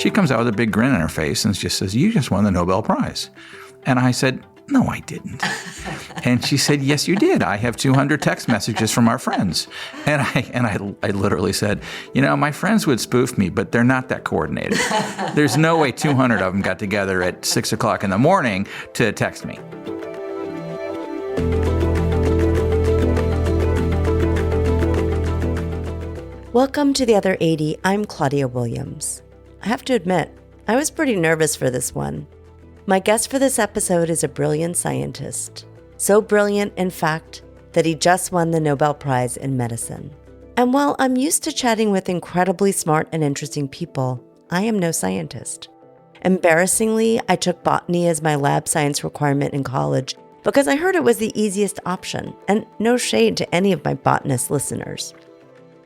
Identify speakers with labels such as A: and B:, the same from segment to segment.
A: She comes out with a big grin on her face and just says, "You just won the Nobel Prize." And I said, "No, I didn't." And she said, "Yes, you did. I have 200 text messages from our friends." And I literally said, "My friends would spoof me, but they're not that coordinated. There's no way 200 of them got together at 6 o'clock in the morning to text me."
B: Welcome to The Other 80. I'm Claudia Williams. I have to admit, I was pretty nervous for this one. My guest for this episode is a brilliant scientist. So brilliant, in fact, that he just won the Nobel Prize in medicine. And while I'm used to chatting with incredibly smart and interesting people, I am no scientist. Embarrassingly, I took botany as my lab science requirement in college because I heard it was the easiest option, and no shade to any of my botanist listeners.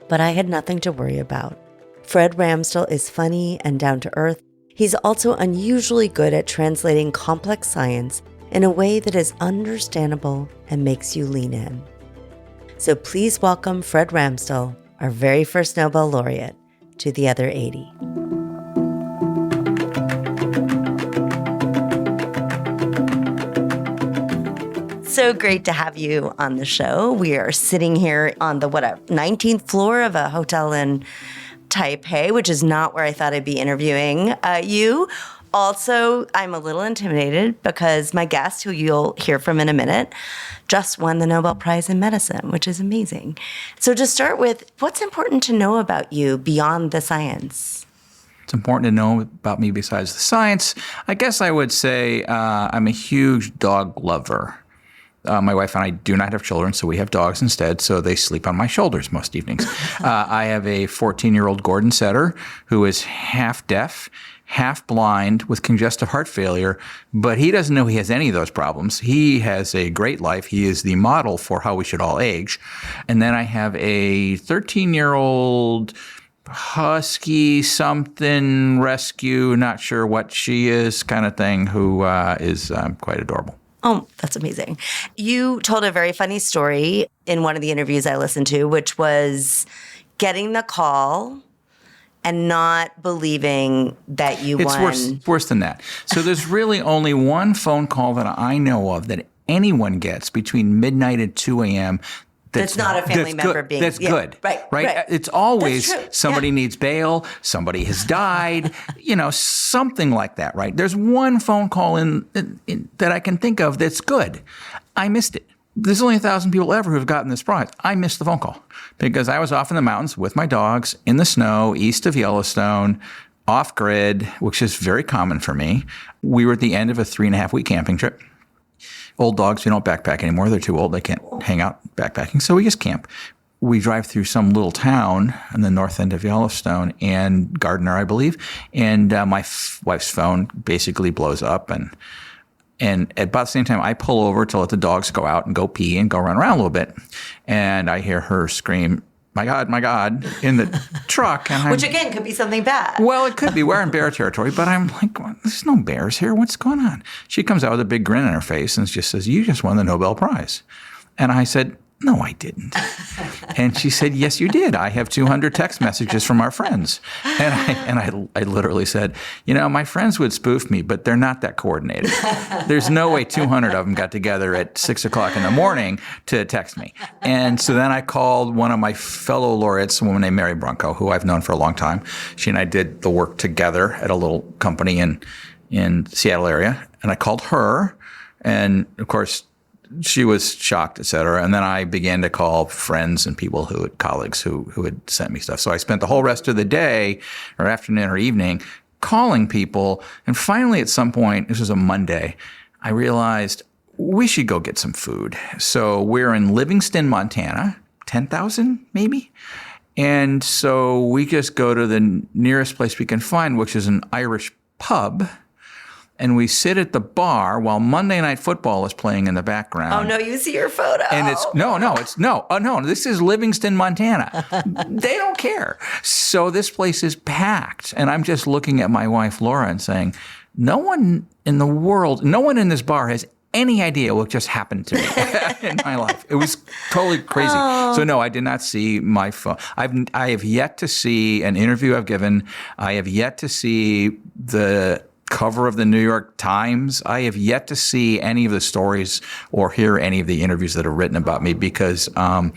B: But I had nothing to worry about. Fred Ramsdell is funny and down to earth. He's also unusually good at translating complex science in a way that is understandable and makes you lean in. So please welcome Fred Ramsdell, our very first Nobel laureate, to The Other 80. So great to have you on the show. We are sitting here on the 19th floor of a hotel in Taipei, which is not where I thought I'd be interviewing you. Also, I'm a little intimidated because my guest, who you'll hear from in a minute, just won the Nobel Prize in medicine, which is amazing. So to start with, what's important to know about you beyond the science?
A: It's important to know about me besides the science. I guess I would say I'm a huge dog lover. My wife and I do not have children, so we have dogs instead, so they sleep on my shoulders most evenings. I have a 14-year-old Gordon setter who is half deaf, half blind with congestive heart failure, but he doesn't know he has any of those problems. He has a great life. He is the model for how we should all age. And then I have a 13-year-old husky something rescue, not sure what she is kind of thing, who is quite adorable.
B: Oh, that's amazing. You told a very funny story in one of the interviews I listened to, which was getting the call and not believing that you won.
A: It's worse than that. So there's really only one phone call that I know of that anyone gets between midnight and 2 a.m.
B: That's not a family member being...
A: That's good. Right. It's always somebody needs bail, somebody has died, something like that, right? There's one phone call in that I can think of that's good. I missed it. There's only 1,000 people ever who have gotten this prize. I missed the phone call because I was off in the mountains with my dogs in the snow east of Yellowstone, off grid, which is very common for me. We were at the end of a 3.5-week camping trip. Old dogs, we don't backpack anymore. They're too old. They can't hang out backpacking. So we just camp. We drive through some little town in the north end of Yellowstone, and Gardner, I believe. And my wife's phone basically blows up. And at about the same time, I pull over to let the dogs go out and go pee and go run around a little bit. And I hear her scream, my God, in the truck. And
B: which, again, could be something bad.
A: Well, it could be. We're in bear territory. But I'm like, well, there's no bears here. What's going on? She comes out with a big grin on her face and just says, "You just won the Nobel Prize." And I said, "No, I didn't." And she said, "Yes, you did. I have 200 text messages from our friends." And I literally said, my friends would spoof me, but they're not that coordinated. There's no way 200 of them got together at 6 o'clock in the morning to text me. And so then I called one of my fellow laureates, a woman named Mary Brunko, who I've known for a long time. She and I did the work together at a little company in the Seattle area. And I called her, and of course, she was shocked, et cetera. And then I began to call friends and people colleagues who had sent me stuff. So I spent the whole rest of the day or afternoon or evening calling people. And finally, at some point, this was a Monday, I realized we should go get some food. So we're in Livingston, Montana, 10,000 maybe. And so we just go to the nearest place we can find, which is an Irish pub. And we sit at the bar while Monday Night Football is playing in the background.
B: Oh, no, you see your photo.
A: And this is Livingston, Montana. They don't care. So this place is packed. And I'm just looking at my wife, Laura, and saying, no one in this bar has any idea what just happened to me in my life. It was totally crazy. So no, I did not see my phone. I have yet to see an interview I've given. I have yet to see the cover of the New York Times. I have yet to see any of the stories or hear any of the interviews that are written about me because I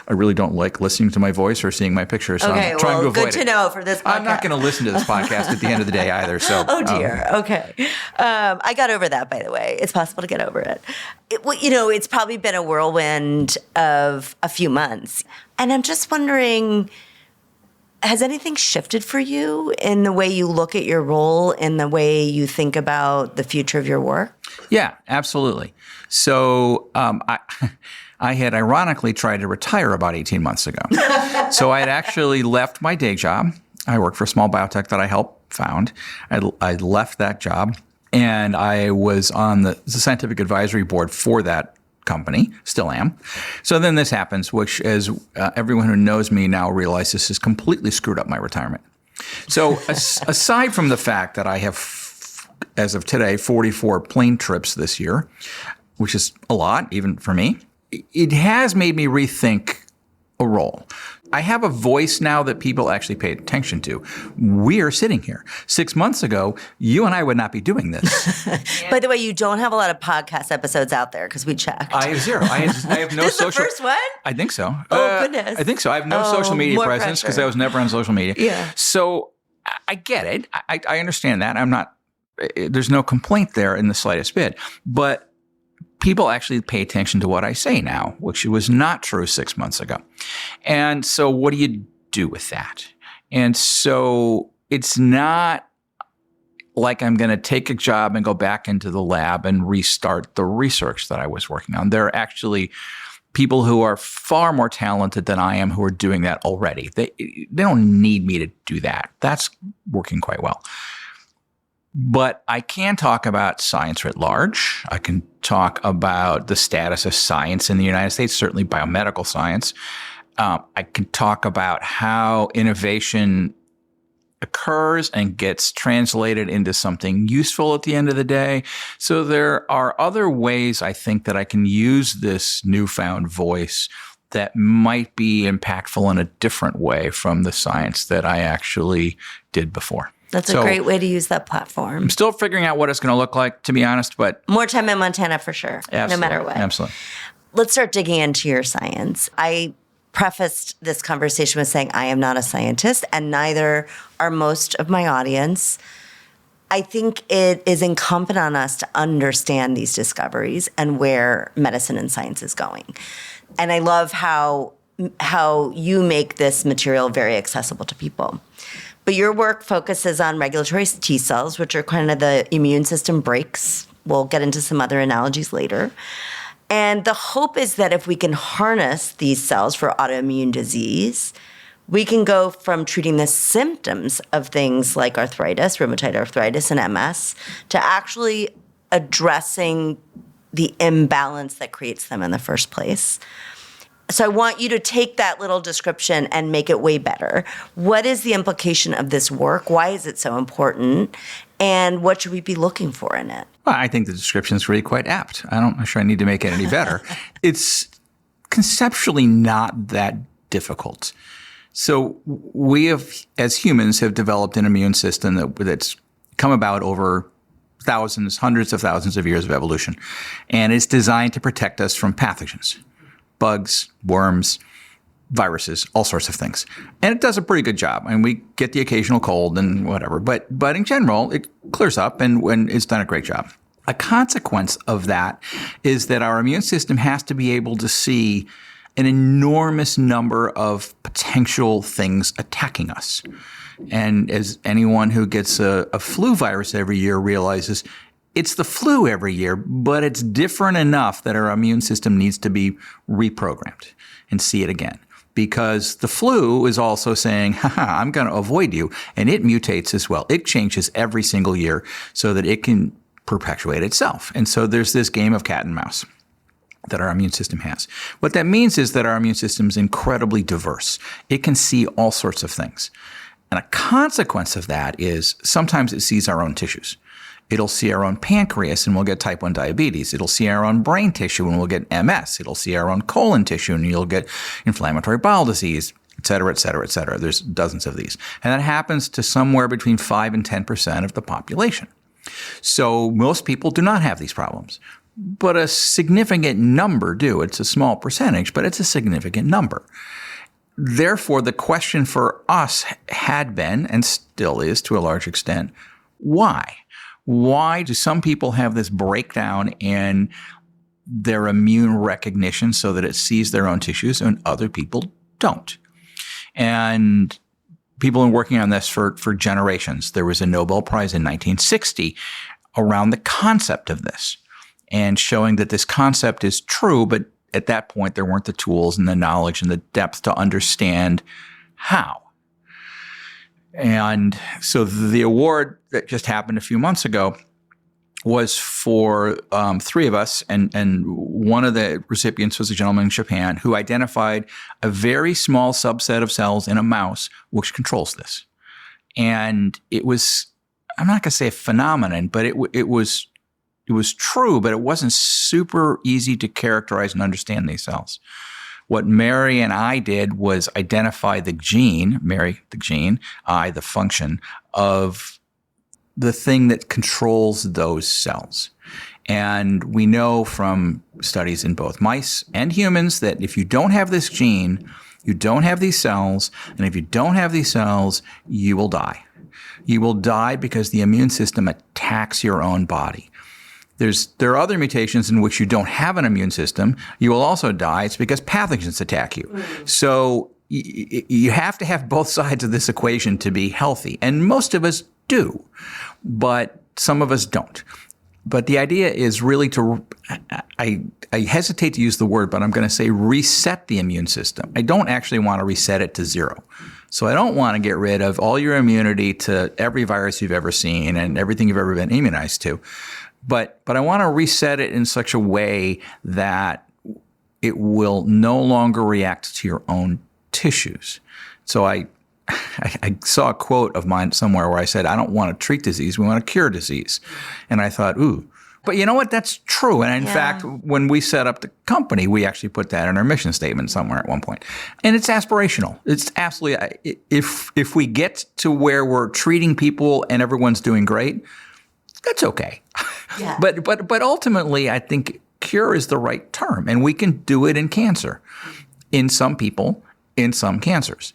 A: really don't like listening to my voice or seeing my picture. So
B: Okay,
A: I'm trying to avoid
B: good to know for this podcast.
A: I'm not going to listen to this podcast at the end of the day either. So,
B: oh dear. Okay. I got over that, by the way. It's possible to get over it. It's probably been a whirlwind of a few months. And I'm just wondering, has anything shifted for you in the way you look at your role, in the way you think about the future of your work?
A: Yeah, absolutely. So I had ironically tried to retire about 18 months ago. So I had actually left my day job. I worked for a small biotech that I helped found. I left that job, and I was on the scientific advisory board for that company, still am. So then this happens, which as everyone who knows me now realizes has completely screwed up my retirement. So aside from the fact that I have, as of today, 44 plane trips this year, which is a lot, even for me, it has made me rethink a role. I have a voice now that people actually pay attention to. We are sitting here. 6 months ago, you and I would not be doing this.
B: By the way, you don't have a lot of podcast episodes out there because we checked.
A: I have zero. I have no
B: This
A: social.
B: Is the first one?
A: I think so.
B: Oh, goodness.
A: I think so. I have no social media
B: more
A: presence because
B: pressure.
A: I was never on social media.
B: Yeah.
A: So I get it. I understand that. I'm not. There's no complaint there in the slightest bit. But people actually pay attention to what I say now, which was not true 6 months ago. And so what do you do with that? And so it's not like I'm going to take a job and go back into the lab and restart the research that I was working on. There are actually people who are far more talented than I am who are doing that already. They don't need me to do that. That's working quite well. But I can talk about science writ large. I can talk about the status of science in the United States, certainly biomedical science. I can talk about how innovation occurs and gets translated into something useful at the end of the day. So there are other ways, I think, that I can use this newfound voice that might be impactful in a different way from the science that I actually did before.
B: That's a great way to use that platform.
A: I'm still figuring out what it's going to look like, to be honest, but
B: more time in Montana for sure, no matter what.
A: Absolutely.
B: Let's start digging into your science. I prefaced this conversation with saying I am not a scientist, and neither are most of my audience. I think it is incumbent on us to understand these discoveries and where medicine and science is going. And I love how you make this material very accessible to people. But your work focuses on regulatory T cells, which are kind of the immune system brakes. We'll get into some other analogies later. And the hope is that if we can harness these cells for autoimmune disease, we can go from treating the symptoms of things like arthritis, rheumatoid arthritis, and MS, to actually addressing the imbalance that creates them in the first place. So I want you to take that little description and make it way better. What is the implication of this work? Why is it so important? And what should we be looking for in it?
A: Well, I think the description is really quite apt. I'm not sure I need to make it any better. It's conceptually not that difficult. So we have, as humans, have developed an immune system that's come about over thousands, hundreds of thousands of years of evolution. And it's designed to protect us from pathogens. Bugs, worms, viruses, all sorts of things. And it does a pretty good job. And we get the occasional cold and whatever. But in general, it clears up and it's done a great job. A consequence of that is that our immune system has to be able to see an enormous number of potential things attacking us. And as anyone who gets a flu virus every year realizes, it's the flu every year, but it's different enough that our immune system needs to be reprogrammed and see it again. Because the flu is also saying, haha, I'm going to avoid you. And it mutates as well. It changes every single year so that it can perpetuate itself. And so there's this game of cat and mouse that our immune system has. What that means is that our immune system is incredibly diverse. It can see all sorts of things. And a consequence of that is sometimes it sees our own tissues. It'll see our own pancreas and we'll get type 1 diabetes. It'll see our own brain tissue and we'll get MS. It'll see our own colon tissue and you'll get inflammatory bowel disease, et cetera, et cetera, et cetera. There's dozens of these. And that happens to somewhere between 5 and 10% of the population. So most people do not have these problems, but a significant number do. It's a small percentage, but it's a significant number. Therefore, the question for us had been, and still is to a large extent, why? Why do some people have this breakdown in their immune recognition so that it sees their own tissues and other people don't? And people have been working on this for generations. There was a Nobel Prize in 1960 around the concept of this and showing that this concept is true, but at that point, there weren't the tools and the knowledge and the depth to understand how. And so the award that just happened a few months ago was for 3 of us, and one of the recipients was a gentleman in Japan who identified a very small subset of cells in a mouse which controls this. And it was, I'm not going to say a phenomenon, but it was true, but it wasn't super easy to characterize and understand these cells. What Mary and I did was identify the gene, Mary the gene, I the function, of the thing that controls those cells. And we know from studies in both mice and humans that if you don't have this gene, you don't have these cells, and if you don't have these cells, you will die. You will die because the immune system attacks your own body. There are other mutations in which you don't have an immune system. You will also die. It's because pathogens attack you. So you have to have both sides of this equation to be healthy. And most of us do, but some of us don't. But the idea is really I hesitate to use the word, but I'm going to say reset the immune system. I don't actually want to reset it to 0. So I don't want to get rid of all your immunity to every virus you've ever seen and everything you've ever been immunized to. But I want to reset it in such a way that it will no longer react to your own tissues. So I saw a quote of mine somewhere where I said, I don't want to treat disease, we want to cure disease. And I thought, ooh. But you know what? That's true. And in fact, when we set up the company, we actually put that in our mission statement somewhere at one point. And it's aspirational. It's absolutely, if we get to where we're treating people and everyone's doing great, that's okay.
B: Yeah.
A: But ultimately, I think cure is the right term, and we can do it in cancer, in some people, in some cancers.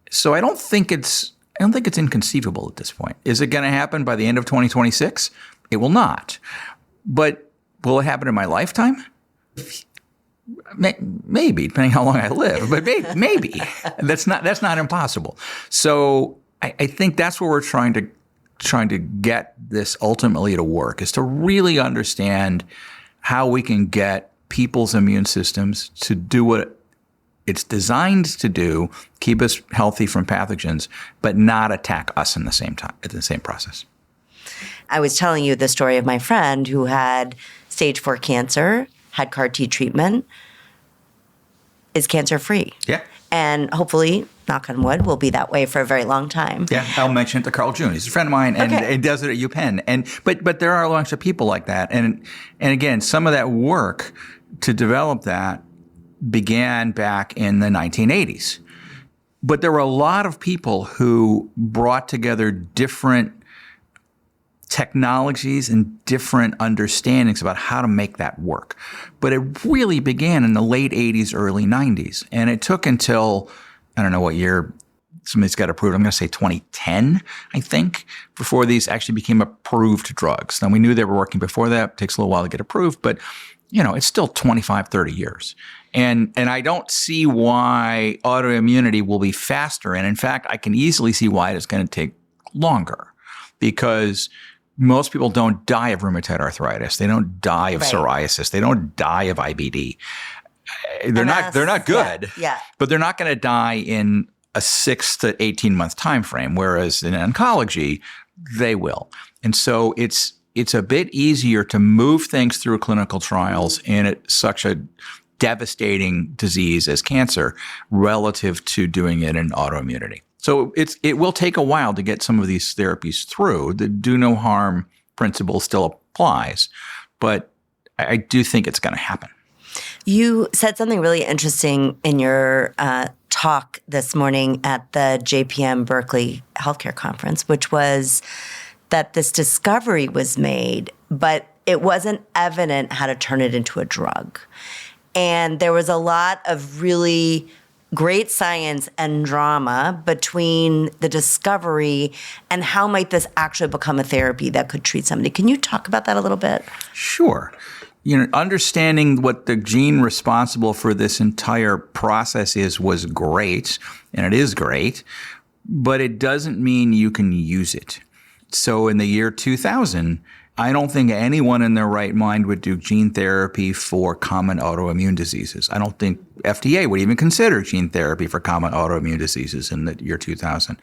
A: So I don't think it's inconceivable at this point. Is it going to happen by the end of 2026? It will not. But will it happen in my lifetime? Maybe, depending how long I live. But maybe. That's not impossible. So I think that's where we're trying to get this ultimately to work, is to really understand how we can get people's immune systems to do what it's designed to do, keep us healthy from pathogens, but not attack us in the same time, at the same process.
B: I was telling you the story of my friend who had stage 4 cancer, had CAR T treatment, is cancer-free.
A: Yeah.
B: And hopefully, knock on wood, will be that way for a very long time.
A: Yeah, I'll mention it to Carl June. He's a friend of mine, and he does it at UPenn. But there are a bunch of people like that. And again, some of that work to develop that began back in the 1980s. But there were a lot of people who brought together different technologies and different understandings about how to make that work. But it really began in the late 80s, early 90s. And it took until, I don't know what year somebody's got approved, I'm going to say 2010, I think, before these actually became approved drugs. Now, we knew they were working before that. It takes a little while to get approved, but it's still 25, 30 years. And I don't see why autoimmunity will be faster. And in fact, I can easily see why it's going to take longer, because most people don't die of rheumatoid arthritis. They don't die of psoriasis. They don't die of IBD. They're not good. Yeah. But they're not going to die in a 6 to 18 month time frame, whereas in oncology, they will. And so it's a bit easier to move things through clinical trials in such a devastating disease as cancer relative to doing it in autoimmunity. So it will take a while to get some of these therapies through that do no harm principle still applies. But I do think it's going to happen.
B: You said something really interesting in your talk this morning at the JPM Berkeley Healthcare Conference, which was that this discovery was made, but it wasn't evident how to turn it into a drug. And there was a lot of really great science and drama between the discovery and how might this actually become a therapy that could treat somebody. Can you talk about that a little bit?
A: Sure. Understanding what the gene responsible for this entire process was great, and it is great, but it doesn't mean you can use it. So in the year 2000, I don't think anyone in their right mind would do gene therapy for common autoimmune diseases. I don't think FDA would even consider gene therapy for common autoimmune diseases in the year 2000.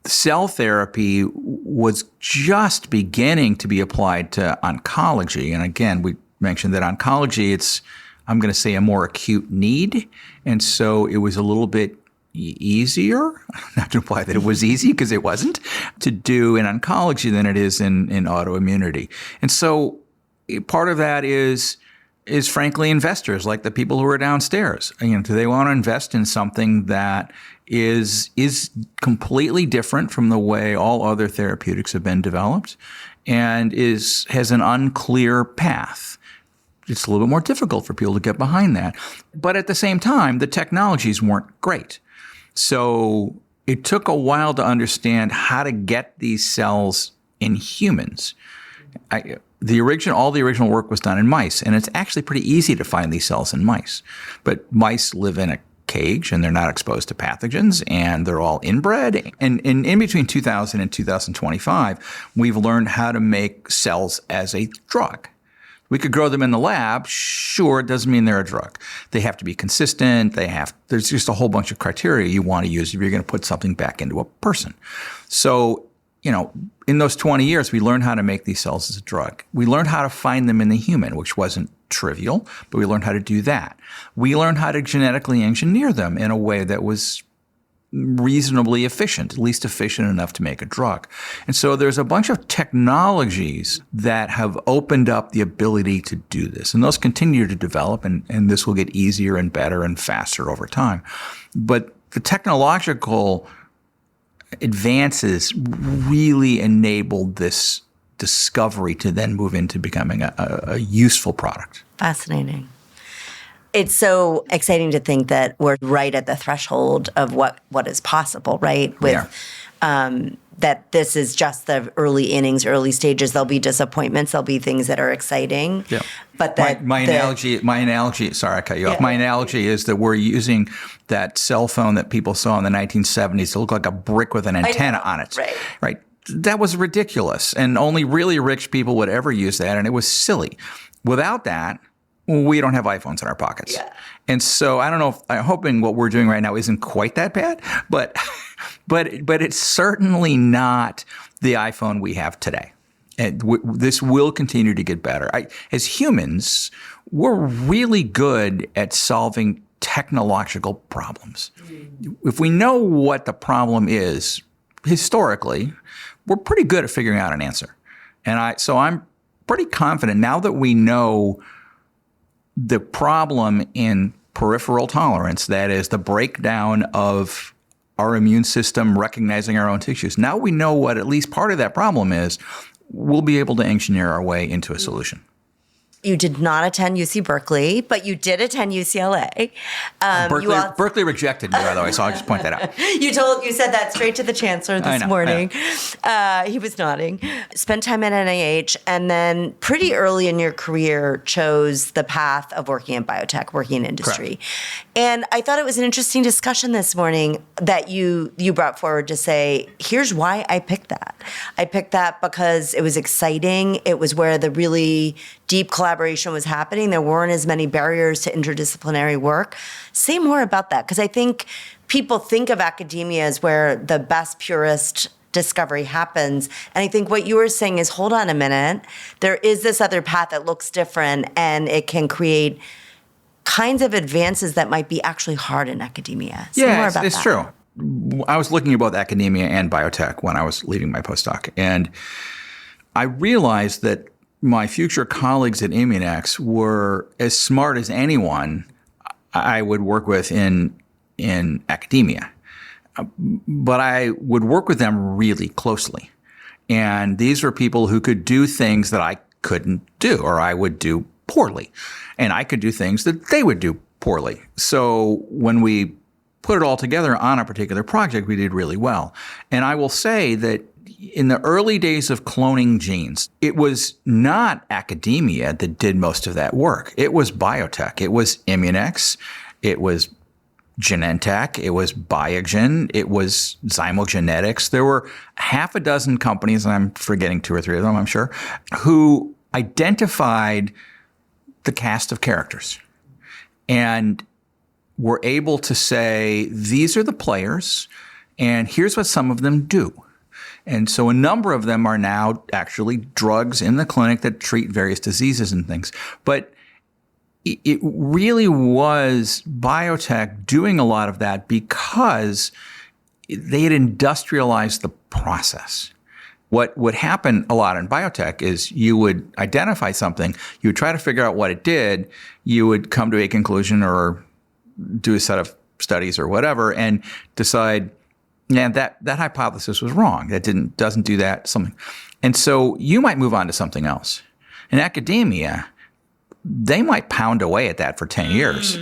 A: Cell therapy was just beginning to be applied to oncology. And again, we mentioned that oncology, it's, I'm going to say, a more acute need. And so it was a little bit easier, not to imply that it was easy because it wasn't, to do in oncology than it is in autoimmunity. And so part of that is frankly investors, like the people who are downstairs. Do they want to invest in something that is completely different from the way all other therapeutics have been developed and has an unclear path? It's a little bit more difficult for people to get behind that. But at the same time, the technologies weren't great. So it took a while to understand how to get these cells in humans. All the original work was done in mice, and it's actually pretty easy to find these cells in mice. But mice live in a cage, and they're not exposed to pathogens, and they're all inbred. And in between 2000 and 2025, we've learned how to make cells as a drug. We could grow them in the lab. Sure, it doesn't mean they're a drug. They have to be consistent. There's just a whole bunch of criteria you want to use if you're going to put something back into a person. So, in those 20 years, we learned how to make these cells as a drug. We learned how to find them in the human, which wasn't trivial, but we learned how to do that. We learned how to genetically engineer them in a way that was reasonably efficient, at least efficient enough to make a drug. And so there's a bunch of technologies that have opened up the ability to do this. And those continue to develop, and this will get easier and better and faster over time. But the technological advances really enabled this discovery to then move into becoming a useful product.
B: Fascinating. It's so exciting to think that we're right at the threshold of what is possible, right? That this is just the early innings, early stages. There'll be disappointments. There'll be things that are exciting. Yeah. But that
A: my analogy. Sorry, I cut you off. My analogy is that we're using that cell phone that people saw in the 1970s to look like a brick with an antenna on it. Right. That was ridiculous, and only really rich people would ever use that, and it was silly. Without that, we don't have iPhones in our pockets. Yeah. And so I don't know I'm hoping what we're doing right now isn't quite that bad, but it's certainly not the iPhone we have today. And this will continue to get better. As humans, we're really good at solving technological problems. If we know what the problem is, historically, we're pretty good at figuring out an answer. And so I'm pretty confident now that we know the problem in peripheral tolerance, that is the breakdown of our immune system recognizing our own tissues. Now we know what at least part of that problem is. We'll be able to engineer our way into a solution.
B: You did not attend UC Berkeley, but you did attend UCLA.
A: Berkeley rejected me, by the way, so I'll just point that out.
B: You said that straight to the chancellor this morning. He was nodding. Spent time at NIH, and then pretty early in your career chose the path of working in biotech, working in industry. Correct. And I thought it was an interesting discussion this morning that you brought forward to say, here's why I picked that. I picked that because it was exciting. It was where the really deep collaboration was happening. There weren't as many barriers to interdisciplinary work. Say more about that, because I think people think of academia as where the best, purest discovery happens. And I think what you were saying is, hold on a minute, there is this other path that looks different, and it can create kinds of advances that might be actually hard in academia. Say more about
A: it's
B: that.
A: True. I was looking at both academia and biotech when I was leaving my postdoc. And I realized that my future colleagues at Immunex were as smart as anyone I would work with in academia. But I would work with them really closely. And these were people who could do things that I couldn't do, or I would do poorly. And I could do things that they would do poorly. So when we put it all together on a particular project, we did really well. And I will say that in the early days of cloning genes, it was not academia that did most of that work. It was biotech. It was Immunex. It was Genentech. It was Biogen. It was Zymogenetics. There were half a dozen companies, and I'm forgetting 2 or 3 of them, I'm sure, who identified the cast of characters and were able to say, these are the players, and here's what some of them do. And so a number of them are now actually drugs in the clinic that treat various diseases and things. But it really was biotech doing a lot of that because they had industrialized the process. What would happen a lot in biotech is you would identify something, you would try to figure out what it did, you would come to a conclusion or do a set of studies or whatever and decide, yeah, that hypothesis was wrong. That doesn't do that, something. And so you might move on to something else. In academia, they might pound away at that for 10 years.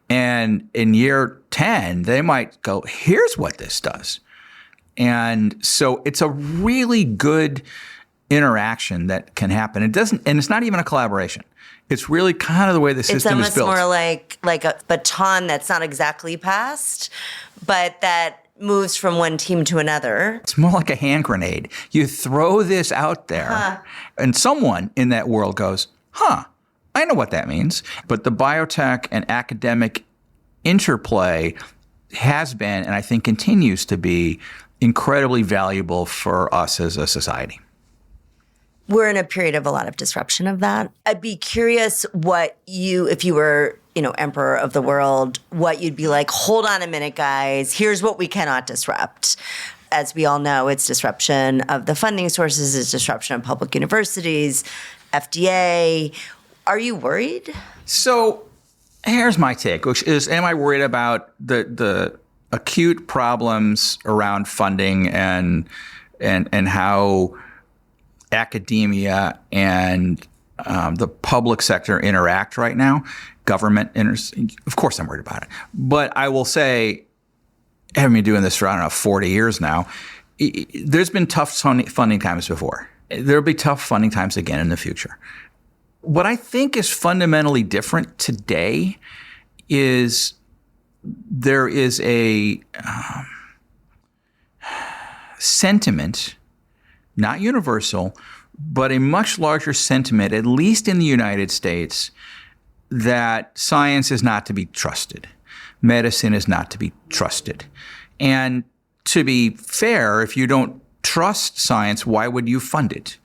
A: And in year 10, they might go, here's what this does. And so it's a really good interaction that can happen. And it's not even a collaboration. It's really kind of the way the system is built.
B: It's almost more like a baton that's not exactly passed, but that moves from one team to another.
A: It's more like a hand grenade. You throw this out there, and someone in that world goes, I know what that means. But the biotech and academic interplay has been, and I think continues to be, incredibly valuable for us as a society.
B: We're in a period of a lot of disruption of that. I'd be curious what if you were, emperor of the world, what you'd be like, hold on a minute, guys, here's what we cannot disrupt. As we all know, it's disruption of the funding sources, it's disruption of public universities, FDA. Are you worried? So
A: here's my take, which is, am I worried about the acute problems around funding and how academia and the public sector interact right now? Of course I'm worried about it. But I will say, having been doing this for, 40 years now, there's been tough funding times before. There'll be tough funding times again in the future. What I think is fundamentally different today is there is a sentiment, not universal, but a much larger sentiment, at least in the United States, that science is not to be trusted. Medicine is not to be trusted. And to be fair, if you don't trust science, why would you fund it?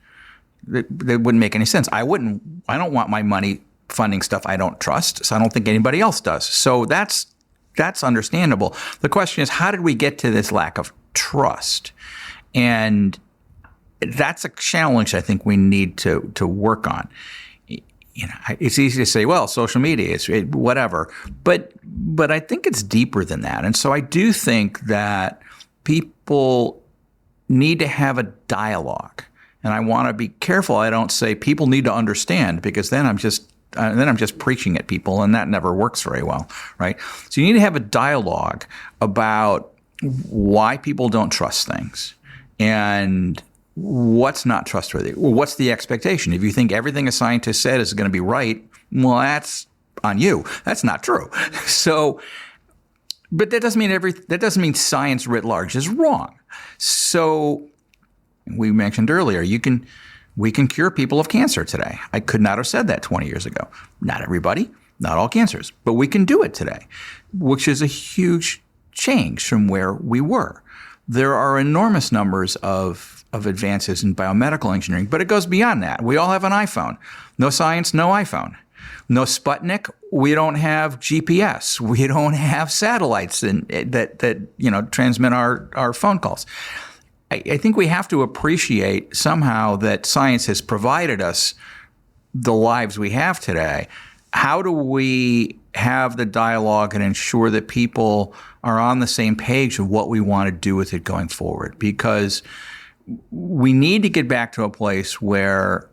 A: That wouldn't make any sense. I don't want my money funding stuff I don't trust, so I don't think anybody else does. So that's understandable. The question is, how did we get to this lack of trust? And that's a challenge I think we need to work on. It's easy to say, well, social media is whatever, but I think it's deeper than that. And so I do think that people need to have a dialogue. And I want to be careful I don't say people need to understand, because then I'm just preaching at people, and that never works very well, right? So you need to have a dialogue about why people don't trust things and what's not trustworthy. Well, what's the expectation? If you think everything a scientist said is going to be right, well, that's on you. That's not true. So, but that doesn't mean science writ large is wrong. So we mentioned earlier, we can cure people of cancer today. I could not have said that 20 years ago. Not everybody, not all cancers, but we can do it today, which is a huge change from where we were. There are enormous numbers of advances in biomedical engineering, but it goes beyond that. We all have an iPhone. No science, no iPhone. No Sputnik, we don't have GPS. We don't have satellites that transmit our phone calls. I think we have to appreciate somehow that science has provided us the lives we have today. How do we have the dialogue and ensure that people are on the same page of what we want to do with it going forward? Because we need to get back to a place where,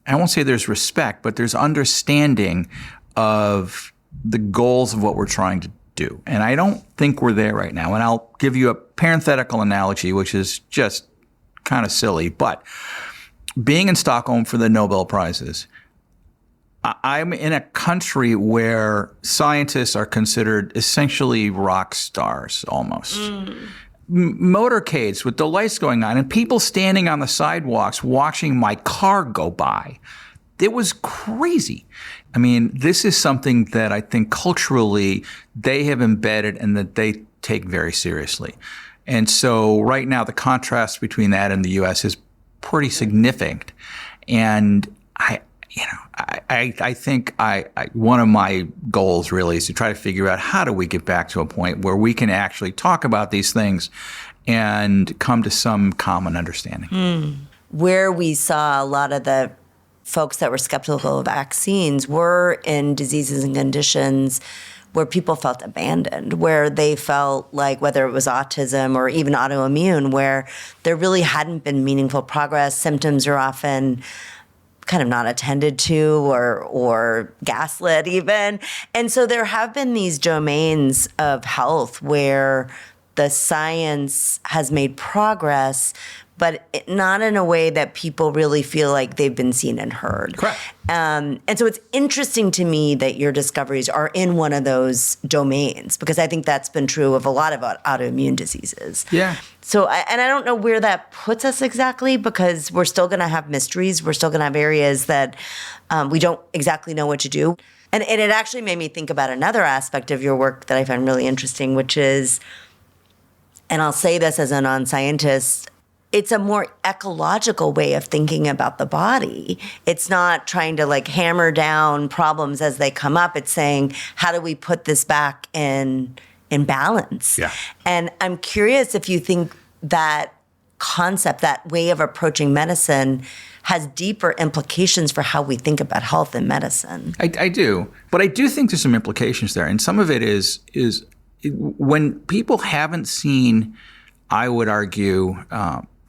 A: I won't say there's respect, but there's understanding of the goals of what we're trying to do. And I don't think we're there right now. And I'll give you a parenthetical analogy, which is just kind of silly. But being in Stockholm for the Nobel Prizes, I'm in a country where scientists are considered essentially rock stars almost. Motorcades with the lights going on and people standing on the sidewalks watching my car go by. It was crazy. I mean, this is something that I think culturally they have embedded and that they take very seriously. And so right now the contrast between that and the U.S. is pretty significant. And I think one of my goals really is to try to figure out how do we get back to a point where we can actually talk about these things and come to some common understanding.
B: Where we saw a lot of the folks that were skeptical of vaccines were in diseases and conditions where people felt abandoned, where they felt like, whether it was autism or even autoimmune, where there really hadn't been meaningful progress. Symptoms are often kind of not attended to or gaslit even. And so there have been these domains of health where the science has made progress, but not in a way that people really feel like they've been seen and heard.
A: Correct.
B: And so it's interesting to me that your discoveries are in one of those domains, because I think that's been true of a lot of autoimmune diseases.
A: Yeah.
B: So, and I don't know where that puts us exactly, because we're still going to have mysteries. We're still going to have areas that we don't exactly know what to do. And it actually made me think about another aspect of your work that I find really interesting, which is, and I'll say this as a non-scientist, it's a more ecological way of thinking about the body. It's not trying to like hammer down problems as they come up. It's saying, how do we put this back in balance?
A: Yeah.
B: And I'm curious if you think that concept, that way of approaching medicine, has deeper implications for how we think about health and medicine.
A: I do. But I do think there's some implications there. And some of it is when people haven't seen, I would argue,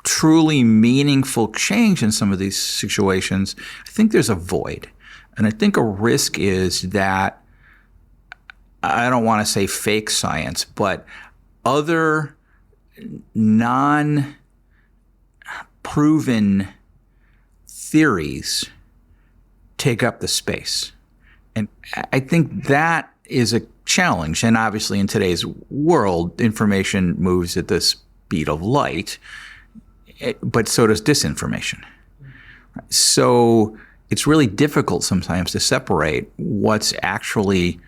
A: truly meaningful change in some of these situations, I think there's a void. And I think a risk is that, I don't want to say fake science, but other non-proven theories take up the space. And I think that is a challenge. And obviously in today's world, information moves at the speed of light, but so does disinformation. So it's really difficult sometimes to separate what's actually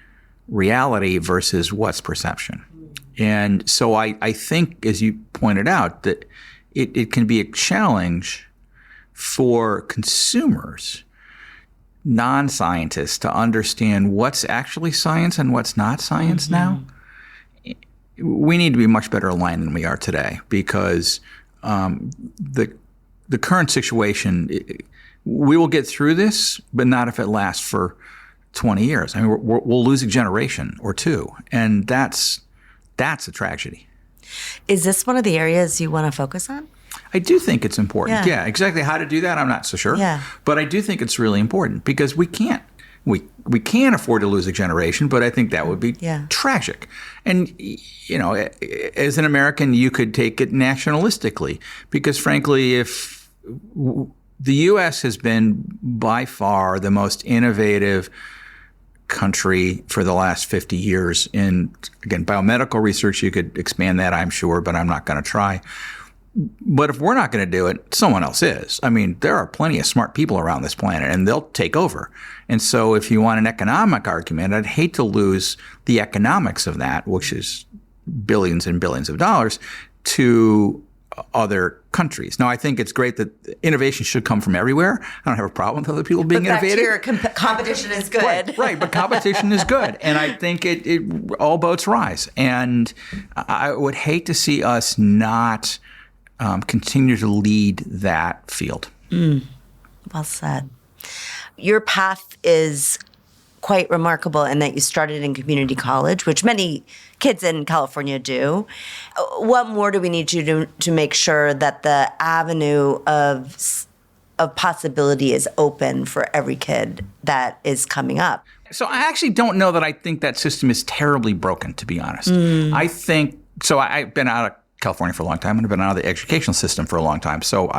A: reality versus what's perception. And so I think, as you pointed out, that it can be a challenge for consumers, non-scientists, to understand what's actually science and what's not science now. We need to be much better aligned than we are today, because the current situation, we will get through this, but not if it lasts for 20 years. I mean, we'll lose a generation or two, and that's a tragedy.
B: Is this one of the areas you want to focus on?
A: I do think it's important. Yeah, exactly how to do that, I'm not so sure.
B: Yeah. But
A: I do think it's really important, because we can't afford to lose a generation, but I think that would be tragic. And, as an American, you could take it nationalistically, because frankly, if the U.S. has been by far the most innovative country for the last 50 years in, again, biomedical research, you could expand that, I'm sure, but I'm not going to try. But if we're not going to do it, someone else is. I mean, there are plenty of smart people around this planet, and they'll take over. And so if you want an economic argument, I'd hate to lose the economics of that, which is billions and billions of dollars, to other countries. Now, I think it's great that innovation should come from everywhere. I don't have a problem with other people being innovative.
B: Competition is good.
A: Right, but competition is good. And I think it all boats rise. And I would hate to see us not continue to lead that field.
B: Well said. Your path is quite remarkable in that you started in community college, which many kids in California do. What more do we need to do to make sure that the avenue of possibility is open for every kid that is coming up?
A: So I actually don't know that I think that system is terribly broken, to be honest. I think, so I've been out of California for a long time and I've been out of the educational system for a long time. So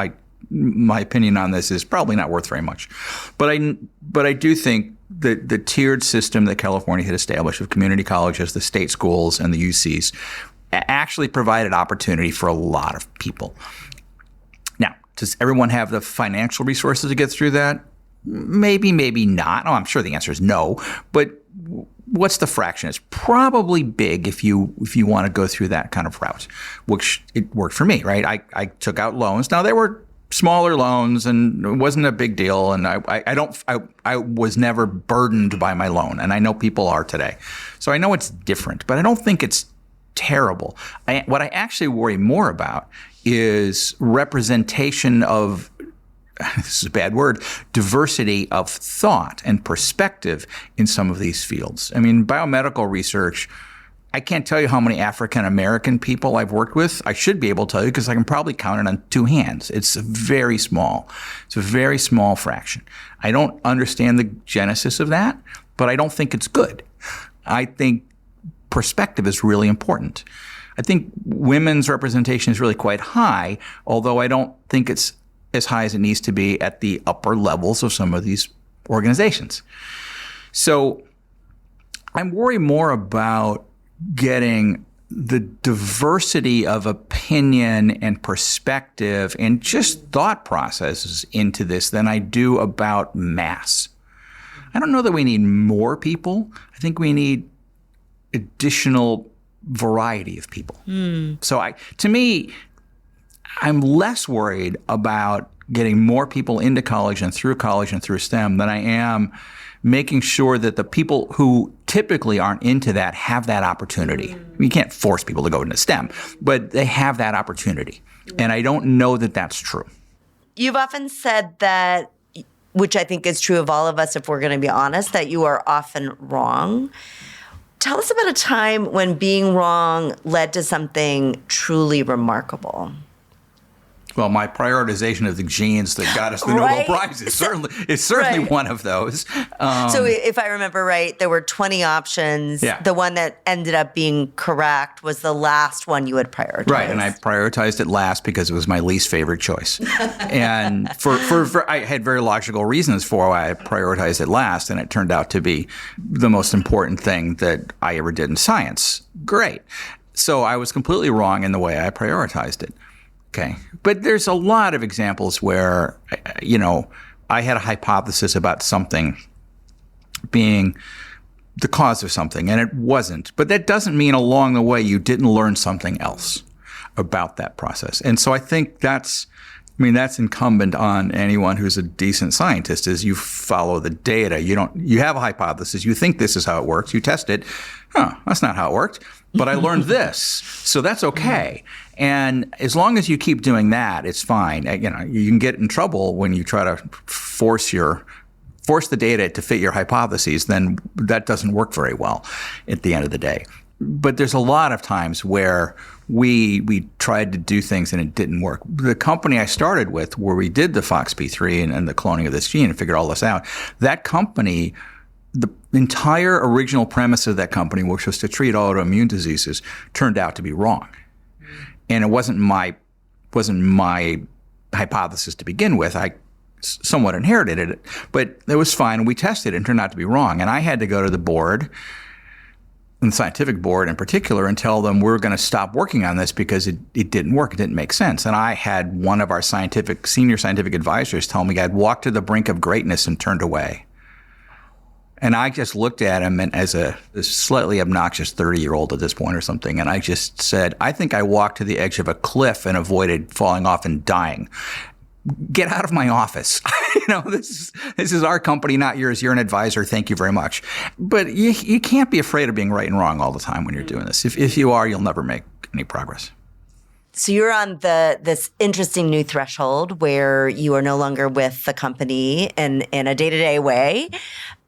A: my opinion on this is probably not worth very much. But I do think that the tiered system that California had established of community colleges, the state schools, and the UCs actually provided opportunity for a lot of people. Now, does everyone have the financial resources to get through that? Maybe, maybe not. Oh, I'm sure the answer is no. But what's the fraction? It's probably big if you want to go through that kind of route, which it worked for me, right? I took out loans. Now, they were smaller loans and it wasn't a big deal. And I was never burdened by my loan. And I know people are today. So I know it's different, but I don't think it's terrible. What I actually worry more about is representation of, this is a bad word, diversity of thought and perspective in some of these fields. I mean, biomedical research, I can't tell you how many African-American people I've worked with. I should be able to tell you because I can probably count it on two hands. It's very small. It's a very small fraction. I don't understand the genesis of that, but I don't think it's good. I think perspective is really important. I think women's representation is really quite high, although I don't think it's as high as it needs to be at the upper levels of some of these organizations. So I'm worried more about getting the diversity of opinion and perspective and just thought processes into this than I do about mass. I don't know that we need more people. I think we need additional variety of people. So to me, I'm less worried about getting more people into college and through STEM than I am making sure that the people who typically aren't into that have that opportunity. You can't force people to go into STEM, but they have that opportunity. And I don't know that that's true.
B: You've often said that, which I think is true of all of us if we're going to be honest, that you are often wrong. Tell us about a time when being wrong led to something truly remarkable.
A: Well, my prioritization of the genes that got us the Nobel Prize is certainly one of those.
B: So if I remember right, there were 20 options.
A: Yeah.
B: The one that ended up being correct was the last one you had prioritized.
A: Right, and I prioritized it last because it was my least favorite choice. And for I had very logical reasons for why I prioritized it last, and it turned out to be the most important thing that I ever did in science. Great. So I was completely wrong in the way I prioritized it. Okay. But there's a lot of examples where, I had a hypothesis about something being the cause of something, and it wasn't. But that doesn't mean along the way you didn't learn something else about that process. And so I think that's incumbent on anyone who's a decent scientist is you follow the data. You have a hypothesis. You think this is how it works. You test it. That's not how it worked. But I learned this. So that's okay. And as long as you keep doing that, it's fine. You can get in trouble when you try to force the data to fit your hypotheses, then that doesn't work very well at the end of the day. But there's a lot of times where we tried to do things and it didn't work. The company I started with, where we did the FOXP3 and the cloning of this gene and figured all this out, that company, the entire original premise of that company, which was to treat autoimmune diseases, turned out to be wrong. And it wasn't my hypothesis to begin with. I somewhat inherited it, but it was fine. We tested it and turned out to be wrong. And I had to go to the board, and the scientific board in particular, and tell them we're going to stop working on this because it didn't work. It didn't make sense. And I had one of our senior scientific advisors tell me I'd walked to the brink of greatness and turned away. And I just looked at him and as a slightly obnoxious 30-year-old at this point or something, and I just said, I think I walked to the edge of a cliff and avoided falling off and dying. Get out of my office. This is our company, not yours. You're an advisor. Thank you very much. But you can't be afraid of being right and wrong all the time when you're doing this. If you are, you'll never make any progress.
B: So you're on this interesting new threshold where you are no longer with the company in a day-to-day way.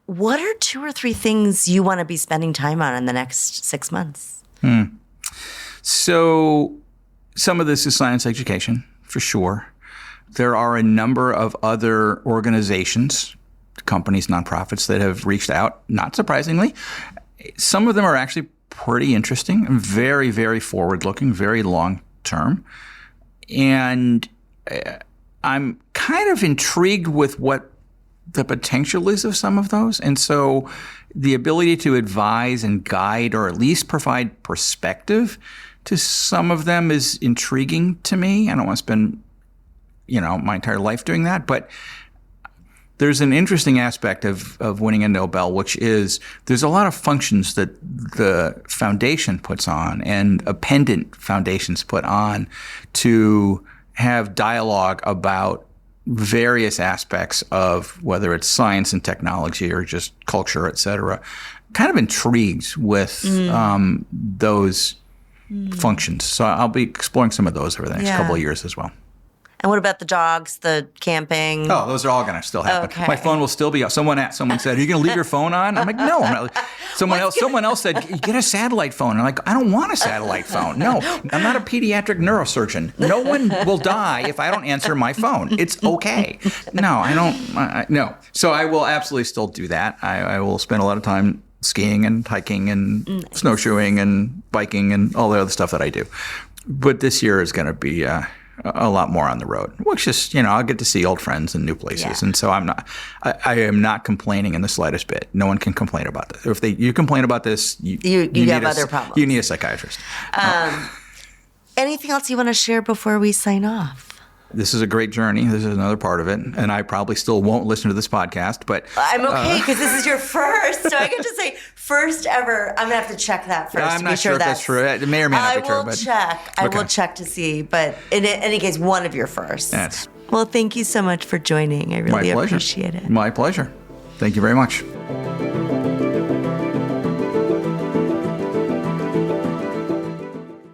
B: What are 2 or 3 things you want to be spending time on in the next 6 months?
A: So some of this is science education, for sure. There are a number of other organizations, companies, nonprofits that have reached out, not surprisingly. Some of them are actually pretty interesting and very, very forward-looking, very long-term. And I'm kind of intrigued with what the potential is of some of those. And so the ability to advise and guide or at least provide perspective to some of them is intriguing to me. I don't want to spend, my entire life doing that, but there's an interesting aspect of winning a Nobel, which is there's a lot of functions that the foundation puts on and appendant foundations put on to have dialogue about various aspects of whether it's science and technology or just culture, et cetera. Kind of intrigued with those functions. So I'll be exploring some of those over the next couple of years as well.
B: And what about the dogs, the camping?
A: Oh, those are all going to still happen.
B: Okay.
A: My phone will still be up. Someone said, "Are you going to leave your phone on?" I'm like, "No, I'm not." Someone else said, "Get a satellite phone." I'm like, "I don't want a satellite phone. No, I'm not a pediatric neurosurgeon. No one will die if I don't answer my phone. It's okay." No, I don't. No. So I will absolutely still do that. I will spend a lot of time skiing and hiking and snowshoeing and biking and all the other stuff that I do. But this year is going to be a lot more on the road, which is, I'll get to see old friends and new places. Yeah. And so I am not complaining in the slightest bit. No one can complain about this. If you complain about this, you
B: have other problems.
A: You need a psychiatrist.
B: Anything else you want to share before we sign off?
A: This is a great journey. This is another part of it. And I probably still won't listen to this podcast, but
B: I'm okay because this is your first. So I get to say first ever. I'm going to have to check that first.
A: I'm not sure if that's true. It may or may not be true.
B: I will check. I will check to see. But in any case, one of your firsts.
A: Yes.
B: Well, thank you so much for joining. I really appreciate it.
A: My pleasure. Thank you very much.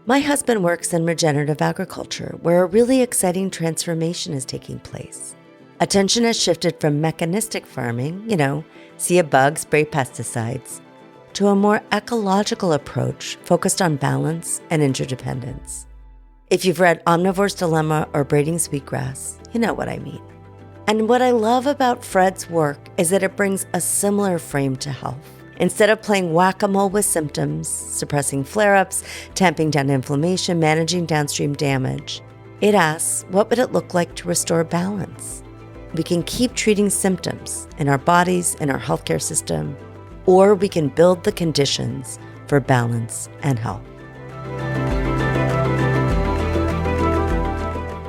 B: My husband works in regenerative agriculture, where a really exciting transformation is taking place. Attention has shifted from mechanistic farming, see a bug, spray pesticides, to a more ecological approach focused on balance and interdependence. If you've read Omnivore's Dilemma or Braiding Sweetgrass, you know what I mean. And what I love about Fred's work is that it brings a similar frame to health. Instead of playing whack-a-mole with symptoms, suppressing flare-ups, tamping down inflammation, managing downstream damage, it asks, what would it look like to restore balance? We can keep treating symptoms in our bodies, in our healthcare system, or we can build the conditions for balance and health.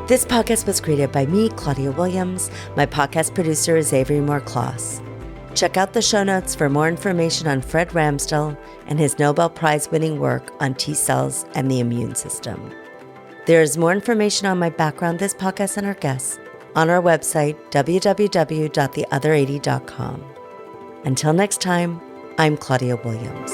B: This podcast was created by me, Claudia Williams. My podcast producer is Avery Moore-Kloss. Check out the show notes for more information on Fred Ramsdell and his Nobel Prize-winning work on T cells and the immune system. There is more information on my background, this podcast, and our guests on our website, www.theother80.com. Until next time, I'm Claudia Williams.